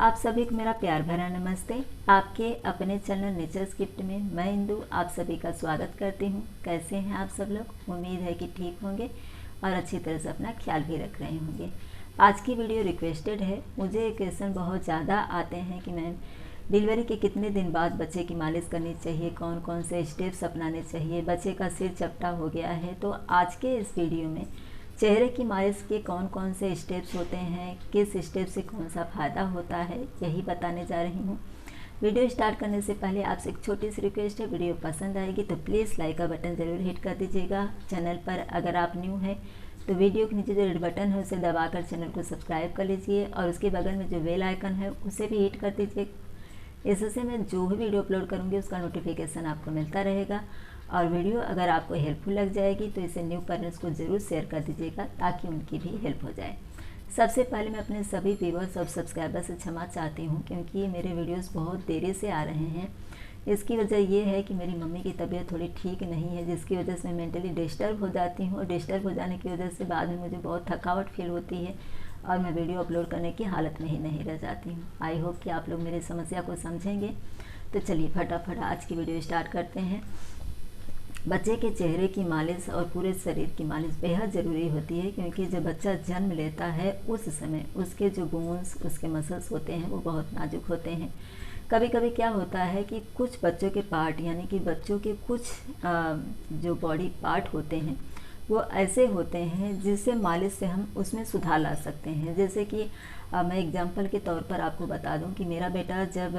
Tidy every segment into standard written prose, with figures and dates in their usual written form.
आप सभी को मेरा प्यार भरा नमस्ते। आपके अपने चैनल नेचर्स गिफ्ट में मैं इंदु आप सभी का स्वागत करती हूँ। कैसे हैं आप सब लोग? उम्मीद है कि ठीक होंगे और अच्छी तरह से अपना ख्याल भी रख रहे होंगे। आज की वीडियो रिक्वेस्टेड है। मुझे क्वेश्चन बहुत ज़्यादा आते हैं कि मैम डिलीवरी के कितने दिन बाद बच्चे की मालिश करनी चाहिए, कौन कौन से स्टेप्स अपनाने चाहिए, बच्चे का सिर चपटा हो गया है। तो आज के इस वीडियो में चेहरे की मालिश के कौन कौन से स्टेप्स होते हैं, किस स्टेप से कौन सा फ़ायदा होता है, यही बताने जा रही हूँ। वीडियो स्टार्ट करने से पहले आपसे एक छोटी सी रिक्वेस्ट है, वीडियो पसंद आएगी तो प्लीज़ लाइक का बटन ज़रूर हिट कर दीजिएगा। चैनल पर अगर आप न्यू हैं तो वीडियो के नीचे जो रेड बटन है उसे दबाकर चैनल को सब्सक्राइब कर लीजिए और उसके बगल में जो बेल आइकन है उसे भी हिट कर दीजिए। इससे मैं जो भी वीडियो अपलोड करूँगी उसका नोटिफिकेशन आपको मिलता रहेगा। और वीडियो अगर आपको हेल्पफुल लग जाएगी तो इसे न्यू पेरेंट्स को ज़रूर शेयर कर दीजिएगा ताकि उनकी भी हेल्प हो जाए। सबसे पहले मैं अपने सभी व्यूअर्स और सब्सक्राइबर से क्षमा चाहती हूँ क्योंकि मेरे वीडियोस बहुत देरी से आ रहे हैं। इसकी वजह ये है कि मेरी मम्मी की तबीयत थोड़ी ठीक नहीं है, जिसकी वजह से मैं मेंटली डिस्टर्ब हो जाती हूँ और डिस्टर्ब हो जाने की वजह से बाद में मुझे बहुत थकावट फील होती है और मैं वीडियो अपलोड करने की हालत में ही नहीं रह जाती हूँ। आई होप कि आप लोग मेरी समस्या को समझेंगे। तो चलिए फटाफट आज की वीडियो स्टार्ट करते हैं। बच्चे के चेहरे की मालिश और पूरे शरीर की मालिश बेहद ज़रूरी होती है क्योंकि जब बच्चा जन्म लेता है उस समय उसके जो बोन्स, उसके मसल्स होते हैं वो बहुत नाजुक होते हैं। कभी कभी क्या होता है कि कुछ बच्चों के पार्ट यानी कि बच्चों के कुछ जो बॉडी पार्ट होते हैं वो ऐसे होते हैं जिससे मालिश से हम उसमें सुधार ला सकते हैं। जैसे कि मैं एग्जांपल के तौर पर आपको बता दूं कि मेरा बेटा जब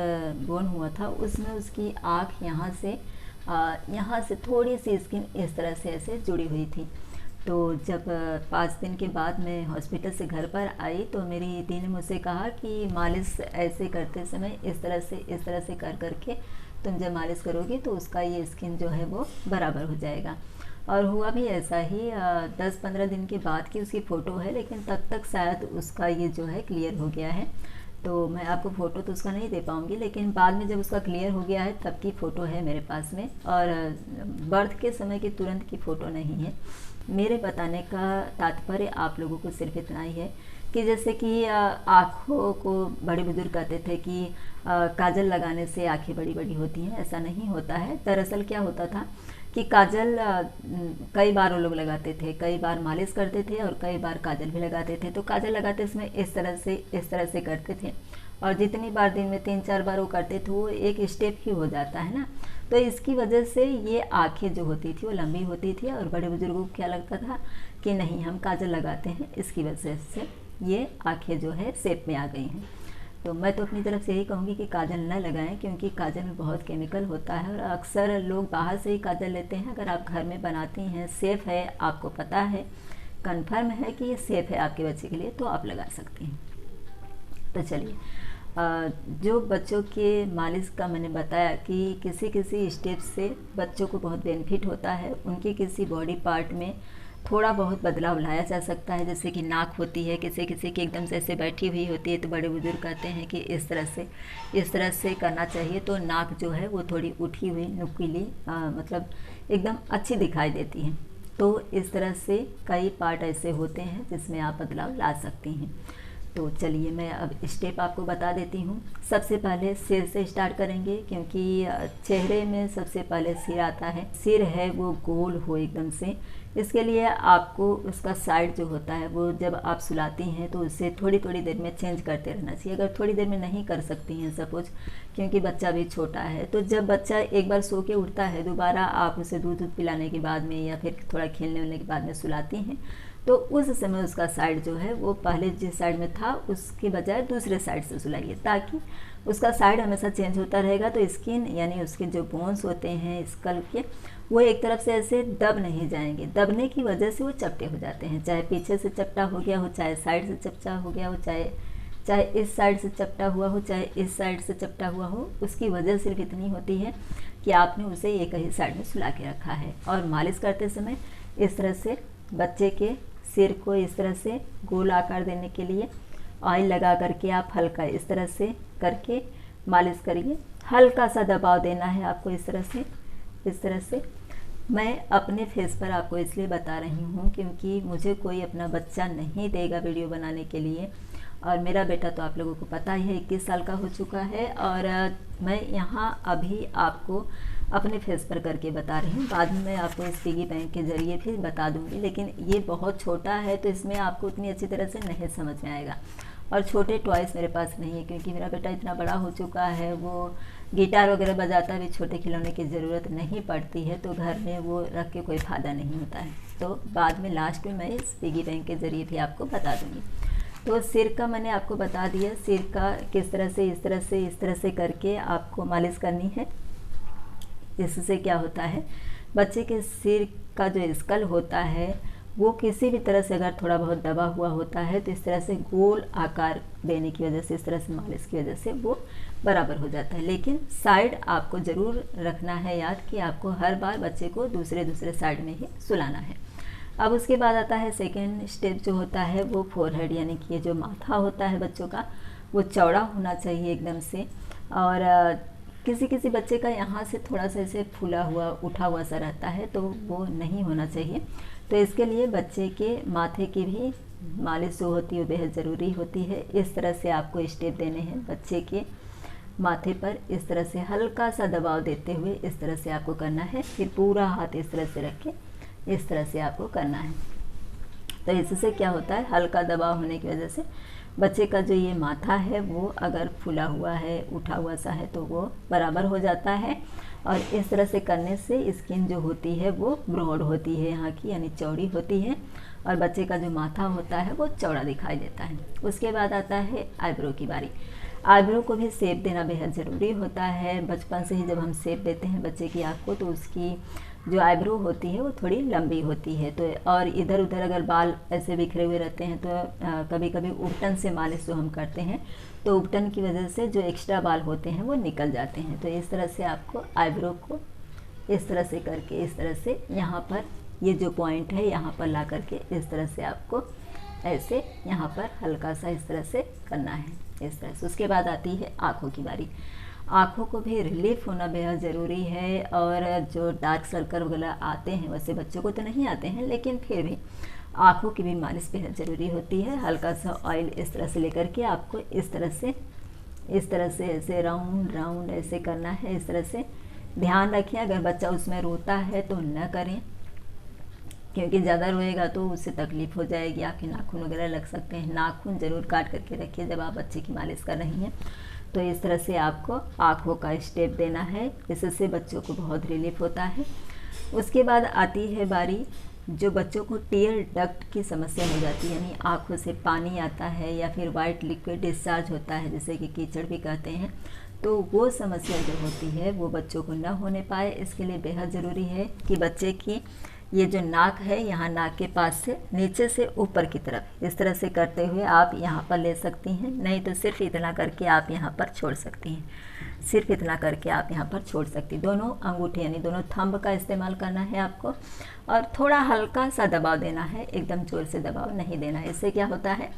बोर्न हुआ था उसमें उसकी आँख यहाँ से थोड़ी सी स्किन इस तरह से ऐसे जुड़ी हुई थी। तो जब 5 दिन के बाद मैं हॉस्पिटल से घर पर आई तो मेरी दीदी ने मुझसे कहा कि मालिश ऐसे करते समय इस तरह से कर करके तुम जब मालिश करोगी तो उसका ये स्किन जो है वो बराबर हो जाएगा। और हुआ भी ऐसा ही। 10-15 दिन के बाद की उसकी फ़ोटो है, लेकिन तब तक शायद उसका ये जो है क्लियर हो गया है। तो मैं आपको फ़ोटो तो उसका नहीं दे पाऊँगी, लेकिन बाद में जब उसका क्लियर हो गया है तब की फ़ोटो है मेरे पास में और बर्थ के समय की तुरंत की फ़ोटो नहीं है। मेरे बताने का तात्पर्य आप लोगों को सिर्फ इतना ही है कि जैसे कि आँखों को बड़े बुजुर्ग कहते थे कि काजल लगाने से आँखें बड़ी बड़ी होती हैं। ऐसा नहीं होता है। दरअसल क्या होता था कि काजल कई बार वो लोग लगाते थे, कई बार मालिश करते थे और कई बार काजल भी लगाते थे। तो काजल लगाते समय इस तरह से करते थे और जितनी बार दिन में 3-4 बार वो करते थे वो एक स्टेप ही हो जाता है ना। तो इसकी वजह से ये आँखें जो होती थी वो लंबी होती थी और बड़े बुजुर्गों को क्या लगता था कि नहीं हम काजल लगाते हैं, इसकी वजह से ये आँखें जो है शेप में आ गई हैं। तो मैं तो अपनी तरफ से यही कहूँगी कि काजल न लगाएं क्योंकि काजल में बहुत केमिकल होता है और अक्सर लोग बाहर से ही काजल लेते हैं। अगर आप घर में बनाती हैं, सेफ़ है, आपको पता है, कंफर्म है कि ये सेफ़ है आपके बच्चे के लिए, तो आप लगा सकती हैं। तो चलिए जो बच्चों के मालिश का मैंने बताया कि किसी किसी स्टेप से बच्चों को बहुत बेनिफिट होता है। उनके किसी बॉडी पार्ट में थोड़ा बहुत बदलाव लाया जा सकता है। जैसे कि नाक होती है किसी किसी की एकदम से ऐसे बैठी हुई होती है तो बड़े बुजुर्ग कहते हैं कि इस तरह से करना चाहिए तो नाक जो है वो थोड़ी उठी हुई नुकीली मतलब एकदम अच्छी दिखाई देती है। तो इस तरह से कई पार्ट ऐसे होते हैं जिसमें आप बदलाव ला सकती हैं। तो चलिए मैं अब स्टेप आपको बता देती हूँ। सबसे पहले सिर से स्टार्ट करेंगे क्योंकि चेहरे में सबसे पहले सिर आता है। सिर है वो गोल हो एकदम से, इसके लिए आपको उसका साइड जो होता है वो जब आप सुलाती हैं तो उसे थोड़ी थोड़ी देर में चेंज करते रहना चाहिए। अगर थोड़ी देर में नहीं कर सकती हैं सपोज क्योंकि बच्चा भी छोटा है, तो जब बच्चा एक बार सो के उठता है दोबारा आप उसे दूध पिलाने के बाद में या फिर थोड़ा खेलने वेलने के बाद में सुलाती हैं तो उस समय उसका साइड जो है वो पहले जिस साइड में था उसके बजाय दूसरे साइड से सुलाइए ताकि उसका साइड हमेशा चेंज होता रहेगा। तो स्किन यानी उसके जो बोन्स होते हैं स्कल के वो एक तरफ से ऐसे दब नहीं जाएंगे। दबने की वजह से वो चपटे हो जाते हैं, चाहे पीछे से चपटा हो गया हो, चाहे साइड से चपटा हो गया हो, चाहे इस साइड से चपटा हुआ हो, चाहे इस साइड से चपटा हुआ हो। उसकी वजह सिर्फ इतनी होती है कि आपने उसे एक ही साइड में सुला के रखा है। और मालिश करते समय इस तरह से बच्चे के सिर को इस तरह से गोल आकार देने के लिए ऑयल लगा करके आप हल्का इस तरह से करके मालिश करिए। हल्का सा दबाव देना है आपको इस तरह से। मैं अपने फेस पर आपको इसलिए बता रही हूँ क्योंकि मुझे कोई अपना बच्चा नहीं देगा वीडियो बनाने के लिए और मेरा बेटा तो आप लोगों को पता ही है 21 साल का हो चुका है। और मैं यहाँ अभी आपको अपने फेस पर करके बता रही हूँ, बाद में मैं आपको इस पिगी बैंक के ज़रिए भी बता दूँगी, लेकिन ये बहुत छोटा है तो इसमें आपको उतनी अच्छी तरह से नहीं समझ में आएगा। और छोटे टॉयस मेरे पास नहीं है क्योंकि मेरा बेटा इतना बड़ा हो चुका है, वो गिटार वगैरह बजाता भी, छोटे खिलौने की ज़रूरत नहीं पड़ती है, तो घर में वो रख के कोई फ़ायदा नहीं होता है। तो बाद में लास्ट में मैं इस पिगी बैंक के ज़रिए भी आपको बता दूँगी। तो सिर का मैंने आपको बता दिया, सिर का किस तरह से इस तरह से करके आपको मालिश करनी है। इससे क्या होता है, बच्चे के सिर का जो स्कल होता है वो किसी भी तरह से अगर थोड़ा बहुत दबा हुआ होता है तो इस तरह से गोल आकार देने की वजह से, इस तरह से मालिश की वजह से वो बराबर हो जाता है। लेकिन साइड आपको ज़रूर रखना है याद कि आपको हर बार बच्चे को दूसरे साइड में ही सुलाना है। अब उसके बाद आता है सेकेंड स्टेप जो होता है वो फोरहेड, यानी कि ये जो माथा होता है बच्चों का वो चौड़ा होना चाहिए एकदम से। और किसी बच्चे का यहाँ से थोड़ा सा ऐसे फूला हुआ उठा हुआ सा रहता है, तो वो नहीं होना चाहिए। तो इसके लिए बच्चे के माथे की भी मालिश जो होती है बेहद ज़रूरी होती है। इस तरह से आपको स्टेप देने हैं बच्चे के माथे पर, इस तरह से हल्का सा दबाव देते हुए इस तरह से आपको करना है। फिर पूरा हाथ इस तरह से रख के इस तरह से आपको करना है। तो इससे क्या होता है, हल्का दबाव होने की वजह से बच्चे का जो ये माथा है वो अगर फूला हुआ है, उठा हुआ सा है, तो वो बराबर हो जाता है। और इस तरह से करने से स्किन जो होती है वो ब्रॉड होती है यहाँ की, यानी चौड़ी होती है, और बच्चे का जो माथा होता है वो चौड़ा दिखाई देता है। उसके बाद आता है आईब्रो की बारी। आईब्रो को भी शेप देना बेहद ज़रूरी होता है। बचपन से ही जब हम शेप देते हैं बच्चे की आँख को, तो उसकी जो आईब्रो होती है वो थोड़ी लंबी होती है। तो और इधर उधर अगर बाल ऐसे बिखरे हुए रहते हैं तो कभी कभी उपटन से मालिश जो हम करते हैं तो उपटन की वजह से जो एक्स्ट्रा बाल होते हैं वो निकल जाते हैं। तो इस तरह से आपको आईब्रो को इस तरह से करके, इस तरह से यहाँ पर ये जो पॉइंट है यहाँ पर ला करके इस तरह से आपको ऐसे यहाँ पर हल्का सा इस तरह से करना है, इस तरह से। उसके बाद आती है आँखों की बारी। आँखों को भी रिलीफ होना बेहद ज़रूरी है। और जो डार्क सर्कल वगैरह आते हैं, वैसे बच्चों को तो नहीं आते हैं, लेकिन फिर भी आँखों की भी मालिश बेहद ज़रूरी होती है। हल्का सा ऑयल इस तरह से लेकर के आपको इस तरह से ऐसे राउंड ऐसे करना है। इस तरह से ध्यान रखें, अगर बच्चा उसमें रोता है तो न करें, क्योंकि ज़्यादा रोएगा तो उससे तकलीफ़ हो जाएगी, आपके नाखून वगैरह लग सकते हैं। नाखून ज़रूर काट करके रखिए जब आप बच्चे की मालिश कर रही हैं। तो इस तरह से आपको आँखों का स्टेप देना है, इससे बच्चों को बहुत रिलीफ होता है। उसके बाद आती है बारी जो बच्चों को टीयर डक्ट की समस्या हो जाती है, यानी आँखों से पानी आता है या फिर वाइट लिक्विड डिस्चार्ज होता है, जिसे कि कीचड़ भी कहते हैं। तो वो समस्या जो होती है वो बच्चों को न होने पाए, इसके लिए बेहद ज़रूरी है कि बच्चे की ये जो नाक है, यहाँ नाक के पास से नीचे से ऊपर की तरफ इस तरह से करते हुए आप यहाँ पर ले सकती हैं, नहीं तो सिर्फ इतना करके आप यहाँ पर छोड़ सकती हैं। सिर्फ इतना करके आप यहाँ पर छोड़ सकती। दोनों अंगूठे यानी दोनों थंब का इस्तेमाल करना है आपको, और थोड़ा हल्का सा दबाव देना है, एकदम जोर से दबाव नहीं देना है। इससे क्या होता है,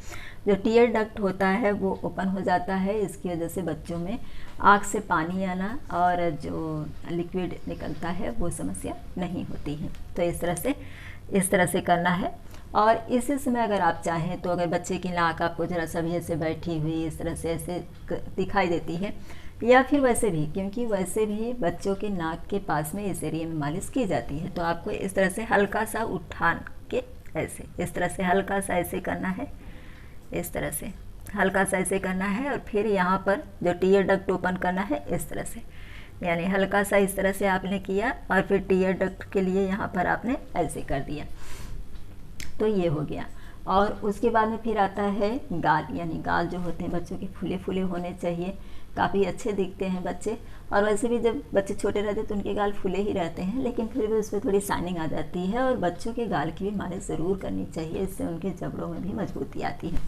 जो टीयर डक्ट होता है वो ओपन हो जाता है। इसकी वजह से बच्चों में आँख से पानी आना और जो लिक्विड निकलता है वो समस्या नहीं होती है। तो इस तरह से करना है। और इसी समय अगर आप चाहें तो अगर बच्चे की नाक आपको ज़रा सा भी ऐसे बैठी हुई इस तरह से ऐसे दिखाई देती है, या फिर वैसे भी, क्योंकि वैसे भी बच्चों के नाक के पास में इस एरिया में मालिश की जाती है, तो आपको इस तरह से हल्का सा उठा के ऐसे इस तरह से हल्का सा ऐसे करना है, इस तरह से हल्का सा ऐसे करना है। और फिर यहाँ पर जो टीयर डक्ट ओपन करना है इस तरह से, यानी हल्का सा इस तरह से आपने किया और फिर टीयर डक्ट के लिए यहाँ पर आपने ऐसे कर दिया। तो ये हो गया। और उसके बाद में फिर आता है गाल, यानी गाल जो होते हैं बच्चों के फूले फूले होने चाहिए, काफ़ी अच्छे दिखते हैं बच्चे। और वैसे भी जब बच्चे छोटे रहते हैं तो उनके गाल फूले ही रहते हैं, लेकिन फिर भी उस पर थोड़ी शाइनिंग आ जाती है। और बच्चों के गाल की भी मालिश ज़रूर करनी चाहिए, इससे उनके जबड़ों में भी मजबूती आती है।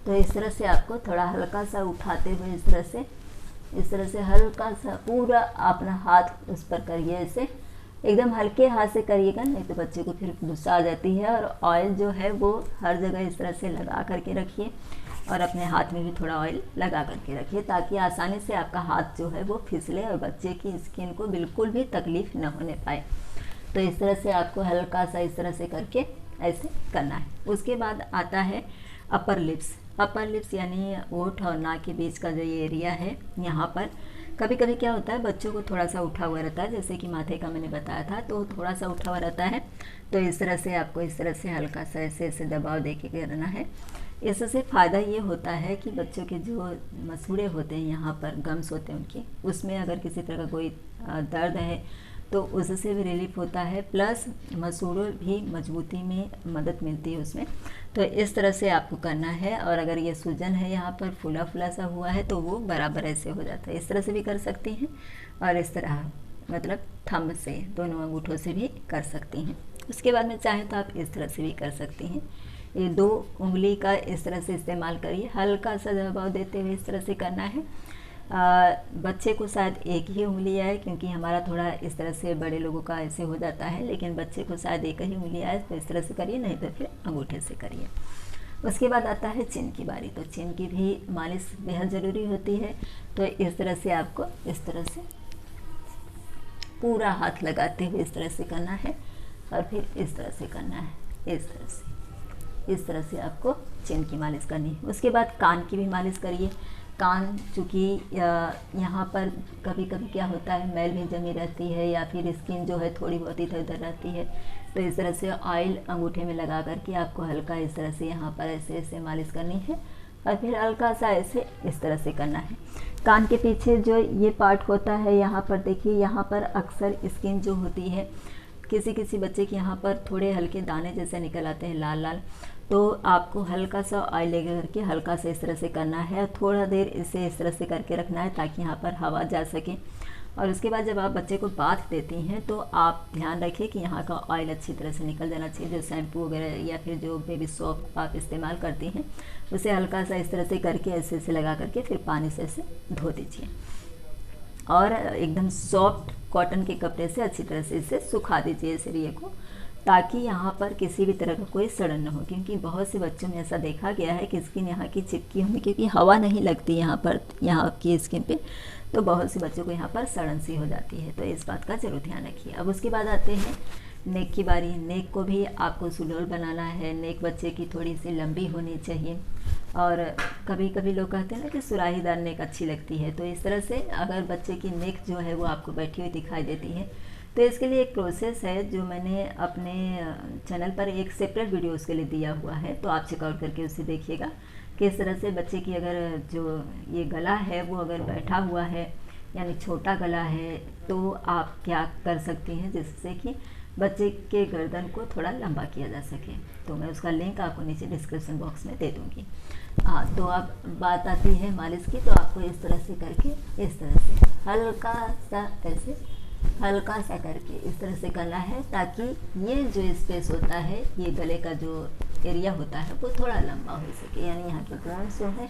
तो इस तरह से आपको थोड़ा हल्का सा उठाते हुए इस तरह से हल्का सा पूरा अपना हाथ उस पर करिए, ऐसे एकदम हल्के हाथ से करिएगा, नहीं तो बच्चे को फिर गुस्सा आ जाती है। और ऑयल जो है वो हर जगह इस तरह से लगा करके रखिए, और अपने हाथ में भी थोड़ा ऑयल लगा करके रखिए, ताकि आसानी से आपका हाथ जो है वो फिसले और बच्चे की स्किन को बिल्कुल भी तकलीफ़ न होने पाए। तो इस तरह से आपको हल्का सा इस तरह से करके ऐसे करना है। उसके बाद आता है अपर लिप्स। अपर लिप्स यानी ओठ और नाक के बीच का जो ये एरिया है, यहाँ पर कभी कभी क्या होता है बच्चों को थोड़ा सा उठा हुआ रहता है, जैसे कि माथे का मैंने बताया था, तो थोड़ा सा उठा हुआ रहता है। तो इस तरह से आपको इस तरह से हल्का सा ऐसे ऐसे दबाव दे के करना है। इससे फ़ायदा ये होता है कि बच्चों के जो मसूड़े होते हैं, यहाँ पर गम्स होते हैं उनके, उसमें अगर किसी तरह का कोई दर्द है तो उससे भी रिलीफ होता है, प्लस मसूड़ों भी मजबूती में मदद मिलती है उसमें। तो इस तरह से आपको करना है। और अगर ये सूजन है यहाँ पर फूला फूला सा हुआ है तो वो बराबर ऐसे हो जाता है। इस तरह से भी कर सकती हैं और इस तरह मतलब थंब से, दोनों अंगूठों से भी कर सकती हैं। उसके बाद में चाहें तो आप इस तरह से भी कर सकती हैं। ये 2 उंगली का इस तरह से इस्तेमाल करिए, हल्का सा दबाव देते हुए इस तरह से करना है। बच्चे को शायद एक ही उंगली आए, क्योंकि हमारा थोड़ा इस तरह से बड़े लोगों का ऐसे हो जाता है, लेकिन बच्चे को शायद एक ही उंगली आए, तो इस तरह से करिए, नहीं तो फिर अंगूठे से करिए। उसके बाद आता है चिन की बारी। तो चिन की भी मालिश बेहद ज़रूरी होती है। तो इस तरह से आपको इस तरह से पूरा हाथ लगाते हुए इस तरह से करना है और फिर इस तरह से करना है, इस तरह से आपको चिन की मालिश करनी है। उसके बाद कान की भी मालिश करिए। कान चूँकि यहाँ पर कभी कभी क्या होता है मैल भी जमी रहती है, या फिर स्किन जो है थोड़ी बहुत इधर उधर रहती है, तो इस तरह से ऑयल अंगूठे में लगा करके आपको हल्का इस तरह से यहाँ पर ऐसे ऐसे मालिश करनी है और फिर हल्का सा ऐसे इस तरह से करना है। कान के पीछे जो ये पार्ट होता है, यहाँ पर देखिए, यहाँ पर अक्सर स्किन जो होती है, किसी किसी बच्चे के यहाँ पर थोड़े हल्के दाने जैसे निकल आते हैं लाल लाल, तो आपको हल्का सा ऑयल लेकर करके हल्का से इस तरह से करना है और थोड़ा देर इसे इस तरह से करके रखना है ताकि यहाँ पर हवा जा सके। और उसके बाद जब आप बच्चे को बाथ देती हैं तो आप ध्यान रखिए कि यहाँ का ऑयल अच्छी तरह से निकल जाना चाहिए। जो शैम्पू वगैरह या फिर जो बेबी सोप आप इस्तेमाल करती हैं, उसे हल्का सा इस तरह से करके ऐसे ऐसे लगा करके फिर पानी से ऐसे धो दीजिए और एकदम सॉफ्ट कॉटन के कपड़े से अच्छी तरह से इसे सुखा दीजिए इस एरिया को, ताकि यहाँ पर किसी भी तरह का कोई सड़न न हो। क्योंकि बहुत से बच्चों में ऐसा देखा गया है कि स्किन यहाँ की चिपकी होने, क्योंकि हवा नहीं लगती यहाँ पर, यहाँ की स्किन पे, तो बहुत से बच्चों को यहाँ पर सड़न सी हो जाती है। तो इस बात का जरूर ध्यान रखिए। अब उसके बाद आते हैं नेक की बारी। नेक को भी आपको सुडौल बनाना है। नेक बच्चे की थोड़ी सी लंबी होनी चाहिए और कभी कभी लोग कहते हैं ना कि सुराहीदार नेक अच्छी लगती है। तो इस तरह से अगर बच्चे की नेक जो है वो आपको बैठी हुई दिखाई देती है, तो इसके लिए एक प्रोसेस है जो मैंने अपने चैनल पर एक सेपरेट वीडियो उसके लिए दिया हुआ है, तो आप चेकआउट करके उसे देखिएगा। किस तरह से बच्चे की अगर जो ये गला है वो अगर बैठा हुआ है यानी छोटा गला है, तो आप क्या कर सकती हैं जिससे कि बच्चे के गर्दन को थोड़ा लंबा किया जा सके। तो मैं उसका लिंक आपको नीचे डिस्क्रिप्शन बॉक्स में दे दूँगी। हाँ, तो अब बात आती है मालिश की। तो आपको इस तरह से करके इस तरह से हल्का सा ऐसे हल्का सा करके इस तरह से करना है, ताकि ये जो स्पेस होता है, ये गले का जो एरिया होता है वो थोड़ा लंबा हो सके, यानी यहाँ के बोन्स जो है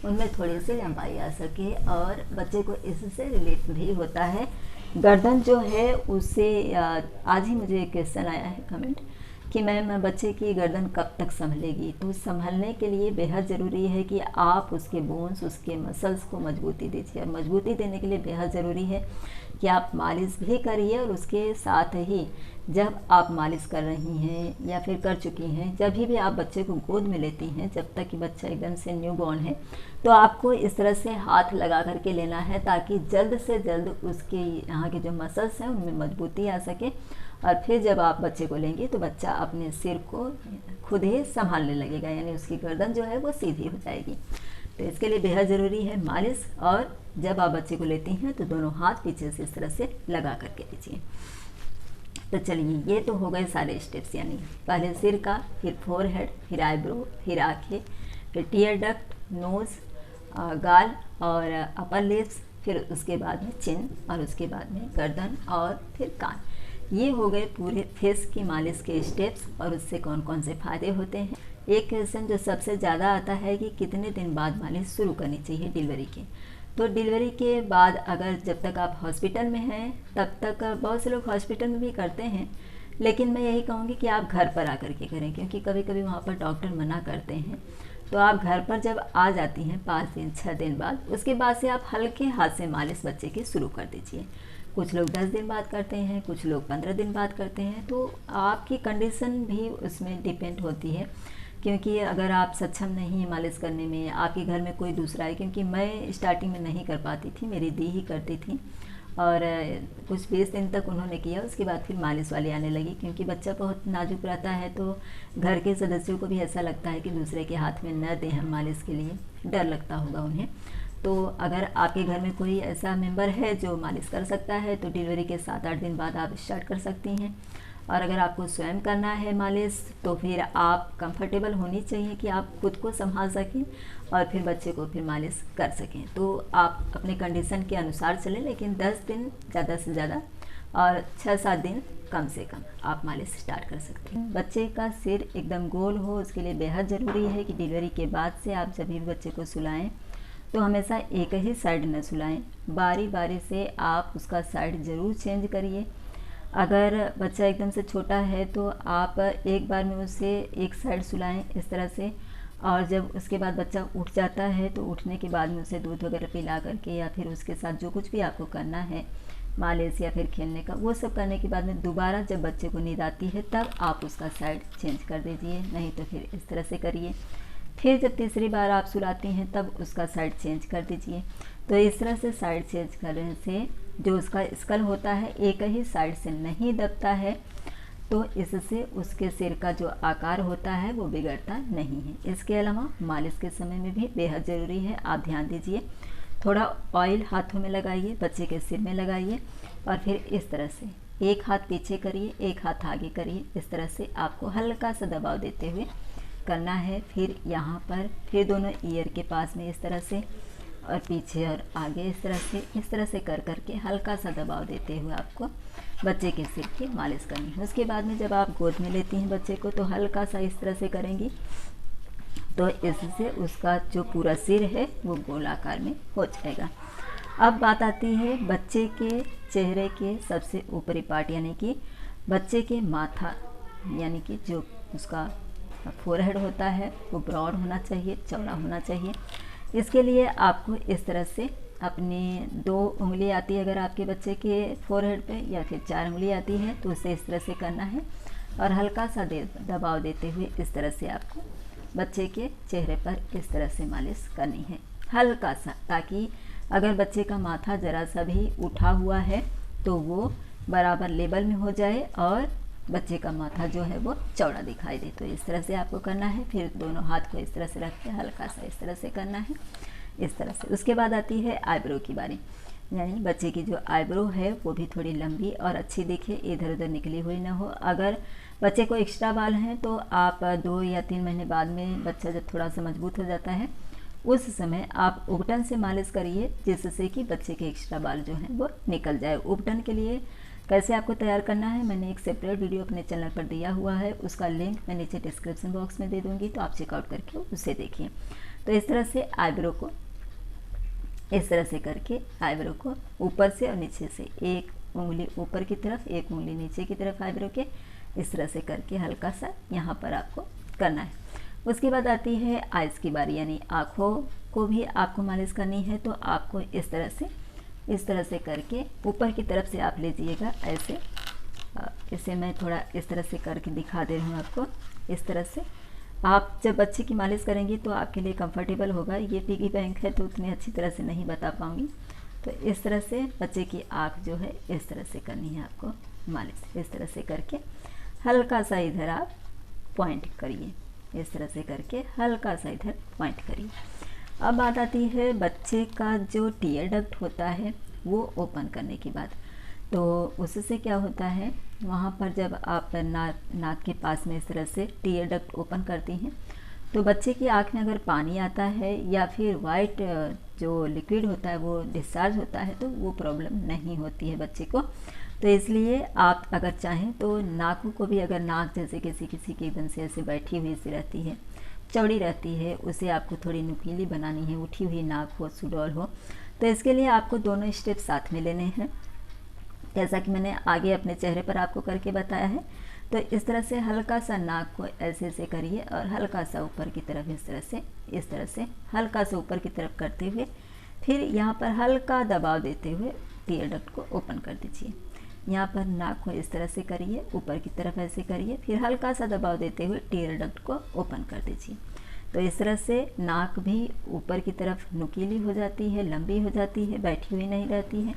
उनमें थोड़ी सी लंबाई आ सके और बच्चे को इससे रिलीफ भी होता है। गर्दन जो है उससे आज ही मुझे एक क्वेश्चन आया है कमेंट कि मैम बच्चे की गर्दन कब तक संभलेगी। तो संभलने के लिए बेहद ज़रूरी है कि आप उसके बोन्स, उसके मसल्स को मजबूती दीजिए। और मजबूती देने के लिए बेहद ज़रूरी है कि आप मालिश भी करिए और उसके साथ ही जब आप मालिश कर रही हैं या फिर कर चुकी हैं, जब भी आप बच्चे को गोद में लेती हैं, जब तक कि बच्चा एकदम से न्यू बॉर्न है, तो आपको इस तरह से हाथ लगा करके लेना है ताकि जल्द से जल्द उसके यहाँ के जो मसल्स हैं उनमें मजबूती आ सके। और फिर जब आप बच्चे को लेंगे तो बच्चा अपने सिर को खुद ही संभालने लगेगा, यानी उसकी गर्दन जो है वो सीधी हो जाएगी। तो इसके लिए बेहद ज़रूरी है मालिश। और जब आप बच्चे को लेती हैं तो दोनों हाथ पीछे से इस तरह से लगा करके लीजिए। तो चलिए, ये तो हो गए सारे स्टेप्स, यानी पहले सिर का, फिर फोरहेड, फिर आईब्रो, फिर आँखें, फिर टीयर डक्ट, नोज़, गाल और अपर लिप्स, फिर उसके बाद में चिन और उसके बाद में गर्दन और फिर कान। ये हो गए पूरे फेस की मालिश के स्टेप्स और उससे कौन कौन से फ़ायदे होते हैं। एक क्वेश्चन जो सबसे ज़्यादा आता है कि कितने दिन बाद मालिश शुरू करनी चाहिए डिलीवरी के। तो डिलीवरी के बाद अगर जब तक आप हॉस्पिटल में हैं तब तक बहुत से लोग हॉस्पिटल में भी करते हैं, लेकिन मैं यही कहूँगी कि आप घर पर आकर के करें, क्योंकि कभी कभी वहाँ पर डॉक्टर मना करते हैं। तो आप घर पर जब आ जाती हैं 5 दिन 6 दिन बाद, उसके बाद से आप हल्के हाथ से मालिश बच्चे की शुरू कर दीजिए। कुछ लोग 10 दिन बाद करते हैं, कुछ लोग 15 दिन बाद करते हैं, तो आपकी कंडीशन भी उसमें डिपेंड होती है क्योंकि अगर आप सक्षम नहीं हैं मालिश करने में, आपके घर में कोई दूसरा है, क्योंकि मैं स्टार्टिंग में नहीं कर पाती थी, मेरी दी ही करती थी और कुछ 20 दिन तक उन्होंने किया, उसके बाद फिर मालिश वाली आने लगी। क्योंकि बच्चा बहुत नाजुक रहता है तो घर के सदस्यों को भी ऐसा लगता है कि दूसरे के हाथ में न दें हम मालिश के लिए, डर लगता होगा उन्हें। तो अगर आपके घर में कोई ऐसा मेंबर है जो मालिश कर सकता है तो डिलीवरी के 7-8 दिन बाद आप स्टार्ट कर सकती हैं। और अगर आपको स्वयं करना है मालिश तो फिर आप कंफर्टेबल होनी चाहिए कि आप खुद को संभाल सकें और फिर बच्चे को फिर मालिश कर सकें। तो आप अपने कंडीशन के अनुसार चलें, लेकिन 10 दिन ज़्यादा से ज़्यादा और 6-7 दिन कम से कम आप मालिश स्टार्ट कर सकते हैं। बच्चे का सिर एकदम गोल हो, उसके लिए बेहद ज़रूरी है कि डिलीवरी के बाद से आप जब भी बच्चे को सुलाएं तो हमेशा एक ही साइड न सुलाएं, बारी बारी से आप उसका साइड ज़रूर चेंज करिए। अगर बच्चा एकदम से छोटा है तो आप एक बार में उसे एक साइड सुलाएं इस तरह से, और जब उसके बाद बच्चा उठ जाता है तो उठने के बाद में उसे दूध वगैरह पिला करके या फिर उसके साथ जो कुछ भी आपको करना है मालिश या फिर खेलने का, वो सब करने के बाद में दोबारा जब बच्चे को नींद आती है तब आप उसका साइड चेंज कर दीजिए, नहीं तो फिर इस तरह से करिए। फिर जब तीसरी बार आप सुलाती हैं तब उसका साइड चेंज कर दीजिए। तो इस तरह से साइड चेंज करने से जो उसका स्कल होता है एक ही साइड से नहीं दबता है, तो इससे उसके सिर का जो आकार होता है वो बिगड़ता नहीं है। इसके अलावा मालिश के समय में भी बेहद ज़रूरी है, आप ध्यान दीजिए, थोड़ा ऑयल हाथों में लगाइए, बच्चे के सिर में लगाइए और फिर इस तरह से एक हाथ पीछे करिए, एक हाथ आगे करिए, इस तरह से आपको हल्का सा दबाव देते हुए करना है। फिर यहाँ पर फिर दोनों ईयर के पास में इस तरह से और पीछे और आगे इस तरह से कर करके हल्का सा दबाव देते हुए आपको बच्चे के सिर की मालिश करनी है। उसके बाद में जब आप गोद में लेती हैं बच्चे को तो हल्का सा इस तरह से करेंगी, तो इससे उसका जो पूरा सिर है वो गोलाकार में हो जाएगा। अब बात आती है बच्चे के चेहरे के सबसे ऊपरी पार्ट, यानी कि बच्चे के माथा, यानी कि जो उसका फोरहेड होता है वो ब्रॉड होना चाहिए, चौड़ा होना चाहिए। इसके लिए आपको इस तरह से अपनी 2 उंगली आती है अगर आपके बच्चे के फोरहेड पे, या फिर 4 उंगली आती है तो उसे इस तरह से करना है और हल्का सा दबाव देते हुए इस तरह से आपको बच्चे के चेहरे पर इस तरह से मालिश करनी है, हल्का सा, ताकि अगर बच्चे का माथा ज़रा सा भी उठा हुआ है तो वो बराबर लेवल में हो जाए और बच्चे का माथा जो है वो चौड़ा दिखाई दे। तो इस तरह से आपको करना है। फिर दोनों हाथ को इस तरह से रख के हल्का सा इस तरह से करना है, इस तरह से। उसके बाद आती है आईब्रो की बारी, यानी बच्चे की जो आईब्रो है वो भी थोड़ी लंबी और अच्छी दिखे, इधर उधर निकली हुई ना हो। अगर बच्चे को एक्स्ट्रा बाल हैं तो आप 2 या 3 महीने बाद में बच्चा जब थोड़ा सा मजबूत हो जाता है उस समय आप उबटन से मालिश करिए, जिससे कि बच्चे के एक्स्ट्रा बाल जो हैं वो निकल जाए। उबटन के लिए कैसे आपको तैयार करना है मैंने एक सेपरेट वीडियो अपने चैनल पर दिया हुआ है, उसका लिंक मैं नीचे डिस्क्रिप्शन बॉक्स में दे दूँगी, तो आप चेकआउट करके उसे देखिए। तो इस तरह से आईब्रो को इस तरह से करके आईब्रो को ऊपर से और नीचे से, एक उंगली ऊपर की तरफ एक उंगली नीचे की तरफ आईब्रो के इस तरह से करके हल्का सा यहाँ पर आपको करना है। उसके बाद आती है आइज़ की बारी, यानी आँखों को भी आपको मालिश करनी है। तो आपको इस तरह से करके ऊपर की तरफ से आप लीजिएगा ऐसे, इसे मैं थोड़ा इस तरह से करके दिखा दे रही हूँ आपको। इस तरह से आप जब बच्चे की मालिश करेंगी तो आपके लिए कंफर्टेबल होगा। ये पिगी बैंक है तो उतनी अच्छी तरह से नहीं बता पाऊँगी। तो इस तरह से बच्चे की आँख जो है इस तरह से करनी है आपको मालिश, इस तरह से करके हल्का सा इधर आप पॉइंट करिए, इस तरह से करके हल्का सा इधर पॉइंट करिए। अब बात आती है बच्चे का जो टीयर डक्ट होता है वो ओपन करने की बात। तो उससे क्या होता है, वहाँ पर जब आप नाक के पास में इस तरह से टीयर डक्ट ओपन करती हैं तो बच्चे की आँख में अगर पानी आता है या फिर वाइट जो लिक्विड होता है वो डिस्चार्ज होता है तो वो प्रॉब्लम नहीं होती है बच्चे को। तो इसलिए आप अगर चाहें तो नाकों को भी, अगर नाक जैसे किसी की एकदम से ऐसे बैठी हुई सी रहती है, चौड़ी रहती है, उसे आपको थोड़ी नुकीली बनानी है, उठी हुई नाक हो, सुडौल हो, तो इसके लिए आपको दोनों स्टेप साथ में लेने हैं, जैसा कि मैंने आगे अपने चेहरे पर आपको करके बताया है। तो इस तरह से हल्का सा नाक को ऐसे ऐसे करिए और हल्का सा ऊपर की तरफ इस तरह से हल्का सा ऊपर की तरफ करते हुए फिर यहाँ पर हल्का दबाव देते हुए टीयर डक्ट को ओपन कर दीजिए। यहाँ पर नाक को इस तरह से करिए, ऊपर की तरफ ऐसे करिए, फिर हल्का सा दबाव देते हुए टीयर डक्ट को ओपन कर दीजिए। तो इस तरह से नाक भी ऊपर की तरफ नुकीली हो जाती है, लंबी हो जाती है, बैठी हुई नहीं रहती है,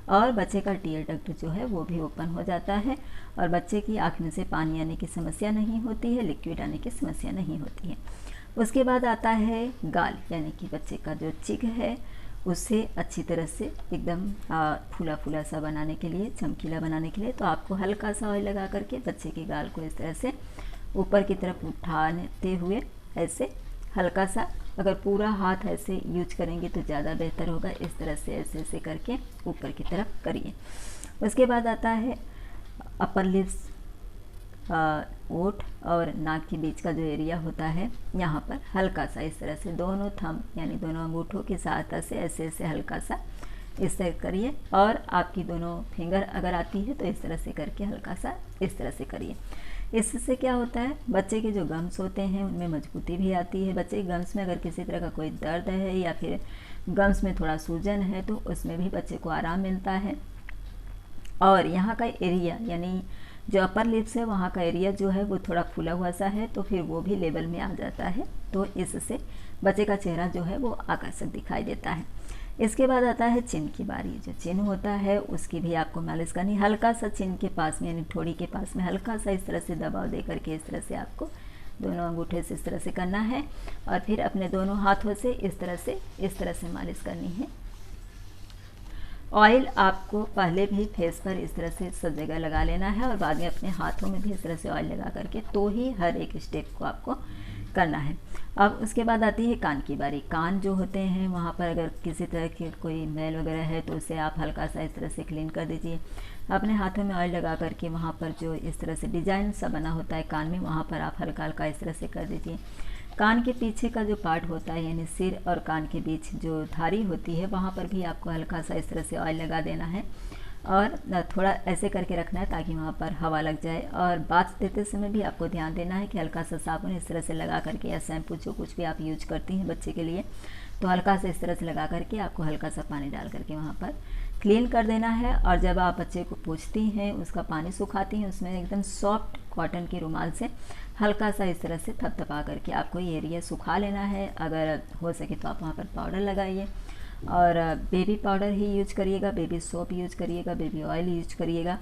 और बच्चे का टीयर डक्ट जो है वो भी ओपन हो जाता है, और बच्चे की आँख में से पानी आने की समस्या नहीं होती है, लिक्विड आने की समस्या नहीं होती है। उसके बाद आता है गाल, यानी कि बच्चे का जो चिक है उसे अच्छी तरह से एकदम फूला फूला सा बनाने के लिए, चमकीला बनाने के लिए, तो आपको हल्का सा ऑयल लगा करके बच्चे के गाल को इस तरह से ऊपर की तरफ उठाते हुए ऐसे हल्का सा, अगर पूरा हाथ ऐसे यूज करेंगे तो ज़्यादा बेहतर होगा, इस तरह से ऐसे ऐसे करके ऊपर की तरफ करिए। उसके बाद आता है अपर लिप्स, ओठ और नाक के बीच का जो एरिया होता है, यहाँ पर हल्का सा इस तरह से दोनों थंब यानी दोनों अंगूठों की सहायता से ऐसे ऐसे हल्का सा इस तरह करिए, और आपकी दोनों फिंगर अगर आती है तो इस तरह से करके हल्का सा इस तरह से करिए। इससे क्या होता है, बच्चे के जो गम्स होते हैं उनमें मजबूती भी आती है। बच्चे के गम्स में अगर किसी तरह का कोई दर्द है या फिर गम्स में थोड़ा सूजन है तो उसमें भी बच्चे को आराम मिलता है। और यहाँ का एरिया यानी जो अपर लिप्स है वहाँ का एरिया जो है वो थोड़ा फूला हुआ सा है, तो फिर वो भी लेवल में आ जाता है, तो इससे बच्चे का चेहरा जो है वो आकर्षक दिखाई देता है। इसके बाद आता है चिन की बारी। जो चिन होता है उसकी भी आपको मालिश करनी, हल्का सा चिन के पास में यानी ठोड़ी के पास में हल्का सा इस तरह से दबाव दे करके इस तरह से आपको दोनों अंगूठे से इस तरह से करना है, और फिर अपने दोनों हाथों से इस तरह से मालिश करनी है। ऑयल आपको पहले भी फेस पर इस तरह से सब जगह लगा लेना है, और बाद में अपने हाथों में भी इस तरह से ऑयल लगा करके तो ही हर एक स्टेप को आपको करना है। अब उसके बाद आती है कान की बारी। कान जो होते हैं वहाँ पर अगर किसी तरह की कोई मैल वगैरह है तो उसे आप हल्का सा इस तरह से क्लीन कर दीजिए। अपने हाथों में ऑयल लगा करके वहाँ पर जो इस तरह से डिजाइन सा बना होता है कान में, वहाँ पर आप हल्का हल्का इस तरह से कर दीजिए। कान के पीछे का जो पार्ट होता है यानी सिर और कान के बीच जो धारी होती है वहाँ पर भी आपको हल्का सा इस तरह से ऑयल लगा देना है, और थोड़ा ऐसे करके रखना है ताकि वहाँ पर हवा लग जाए। और बाथ देते समय भी आपको ध्यान देना है कि हल्का सा साबुन इस तरह से लगा करके, या शैम्पू जो कुछ भी आप यूज करती हैं बच्चे के लिए, तो हल्का सा इस तरह से लगा करके आपको हल्का सा पानी डाल करके वहाँ पर क्लीन कर देना है। और जब आप बच्चे को पोंछती हैं, उसका पानी सुखाती हैं, उसमें एकदम सॉफ्ट कॉटन के रुमाल से हल्का सा इस तरह से थपथपा करके आपको ये एरिया सुखा लेना है। अगर हो सके तो आप वहाँ पर पाउडर लगाइए, और बेबी पाउडर ही यूज करिएगा, बेबी सोप यूज करिएगा, बेबी ऑयल यूज करिएगा।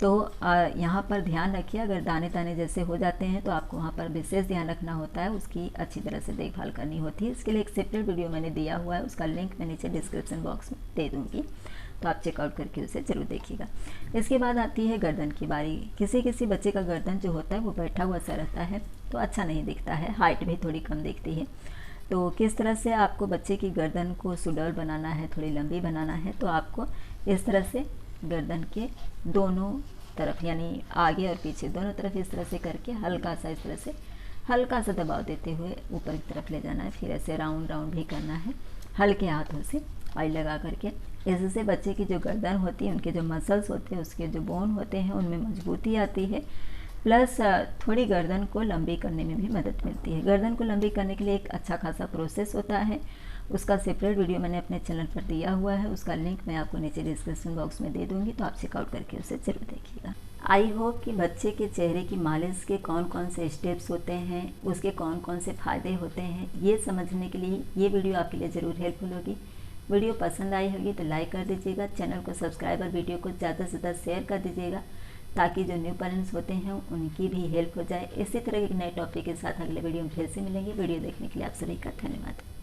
तो यहाँ पर ध्यान रखिए, अगर दाने दाने जैसे हो जाते हैं तो आपको वहाँ पर विशेष ध्यान रखना होता है, उसकी अच्छी तरह से देखभाल करनी होती है। इसके लिए एक सेपरेट वीडियो मैंने दिया हुआ है, उसका लिंक मैं नीचे डिस्क्रिप्शन बॉक्स में दे दूँगी, तो आप चेकआउट करके उसे ज़रूर देखिएगा। इसके बाद आती है गर्दन की बारी। किसी किसी बच्चे का गर्दन जो होता है वो बैठा हुआ सा रहता है, तो अच्छा नहीं दिखता है, हाइट भी थोड़ी कम दिखती है। तो किस तरह से आपको बच्चे की गर्दन को सुडौल बनाना है, थोड़ी लंबी बनाना है, तो आपको इस तरह से गर्दन के दोनों तरफ यानी आगे और पीछे दोनों तरफ इस तरह से करके हल्का सा इस तरह से हल्का सा दबाव देते हुए ऊपर की तरफ ले जाना है। फिर ऐसे राउंड राउंड भी करना है हल्के हाथों से ऑयल लगा करके। इससे बच्चे की जो गर्दन होती है, उनके जो मसल्स होते हैं, उसके जो बोन होते हैं, उनमें मजबूती आती है, प्लस थोड़ी गर्दन को लंबी करने में भी मदद मिलती है। गर्दन को लंबी करने के लिए एक अच्छा खासा प्रोसेस होता है, उसका सेपरेट वीडियो मैंने अपने चैनल पर दिया हुआ है, उसका लिंक मैं आपको नीचे डिस्क्रिप्शन बॉक्स में दे दूँगी, तो आप चेकआउट करके उसे ज़रूर देखिएगा। आई होप कि बच्चे के चेहरे की मालिश के कौन कौन से स्टेप्स होते हैं, उसके कौन कौन से फ़ायदे होते हैं, ये समझने के लिए ये वीडियो आपके लिए ज़रूर हेल्पफुल होगी। वीडियो पसंद आई होगी तो लाइक कर दीजिएगा, चैनल को सब्सक्राइब और वीडियो को ज़्यादा से ज़्यादा शेयर कर दीजिएगा, ताकि जो न्यू पेरेंट्स होते हैं उनकी भी हेल्प हो जाए। इसी तरह एक नए टॉपिक के साथ अगले वीडियो में फिर से मिलेंगे। वीडियो देखने के लिए आप सभी का धन्यवाद।